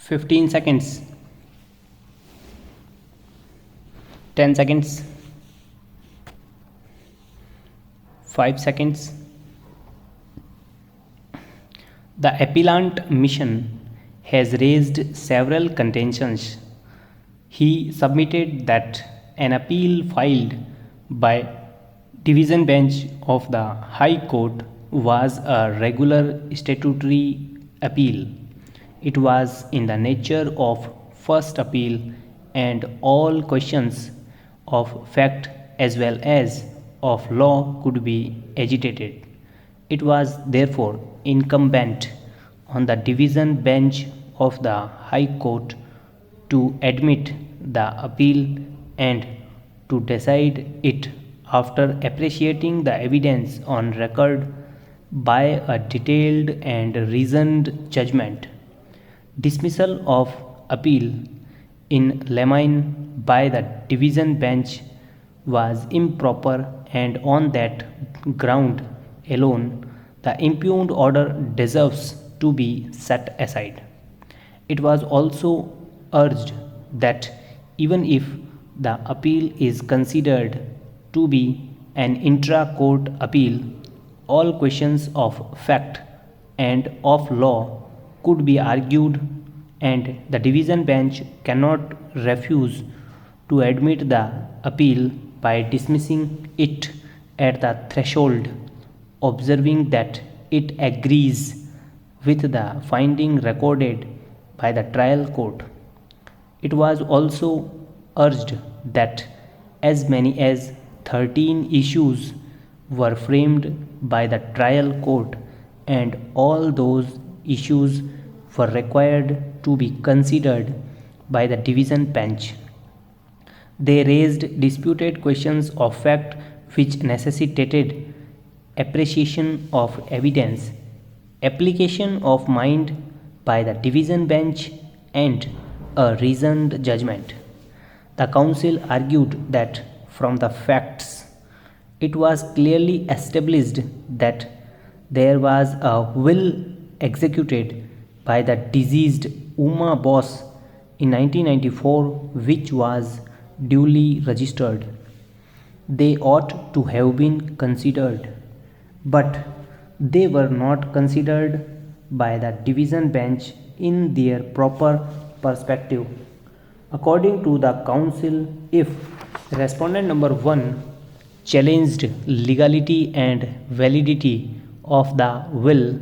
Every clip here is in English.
15 seconds, 10 seconds, 5 seconds. The appellant mission has raised several contentions. He submitted that an appeal filed by division bench of the High Court was a regular statutory appeal. It was in the nature of first appeal, and all questions of fact as well as of law could be agitated. It was therefore incumbent on the division bench of the High Court to admit the appeal and to decide it after appreciating the evidence on record by a detailed and reasoned judgment. Dismissal of appeal in limine by the division bench was improper, and on that ground alone the impugned order deserves to be set aside. It was also urged that even if the appeal is considered to be an intra-court appeal, all questions of fact and of law could be argued, and the division bench cannot refuse to admit the appeal by dismissing it at the threshold, observing that it agrees with the finding recorded by the trial court. It was also urged that as many as 13 issues were framed by the trial court, and all those issues were required to be considered by the division bench. They raised disputed questions of fact which necessitated appreciation of evidence, application of mind by the division bench, and a reasoned judgment. The counsel argued that from the facts it was clearly established that there was a will executed by the deceased Uma Bose in 1994 which was duly registered. They ought to have been considered, but they were not considered by the division bench in their proper perspective. According to the counsel, if respondent number 1 challenged legality and validity of the will,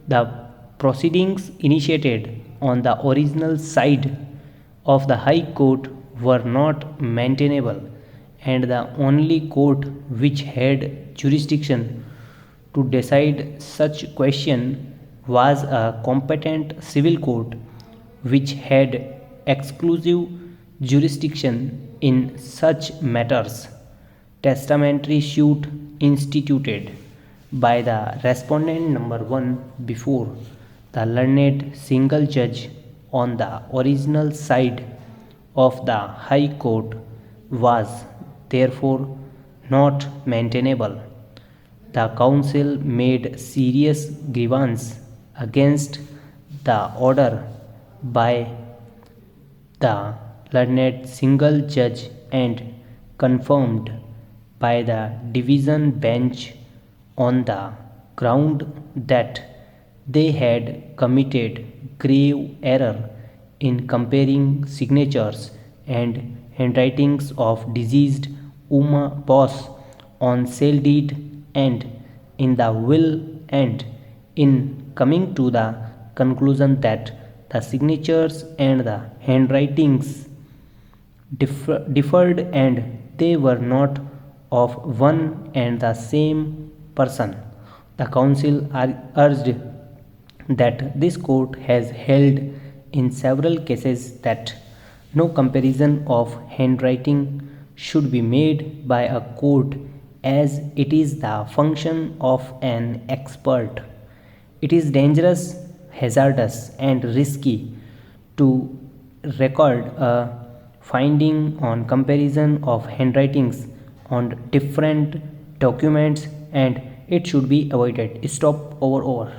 the proceedings initiated on the original side of the High Court were not maintainable, and the only court which had jurisdiction to decide such question was a competent civil court which had exclusive jurisdiction in such matters. Testamentary suit instituted by the respondent number 1 before the learned single judge on the original side of the High Court was therefore not maintainable. The counsel made serious grievance against the order by the learned single judge and confirmed by the division bench on the ground that they had committed grave error in comparing signatures and handwritings of deceased Uma Bose on sale deed and in the will, and in coming to the conclusion that the signatures and the handwritings differed and they were not of one and the same person. The counsel urged that this court has held in several cases that no comparison of handwriting should be made by a court, as it is the function of an expert. It is dangerous, hazardous, and risky to record a finding on comparison of handwritings on different documents, and it should be avoided. Stop. Over.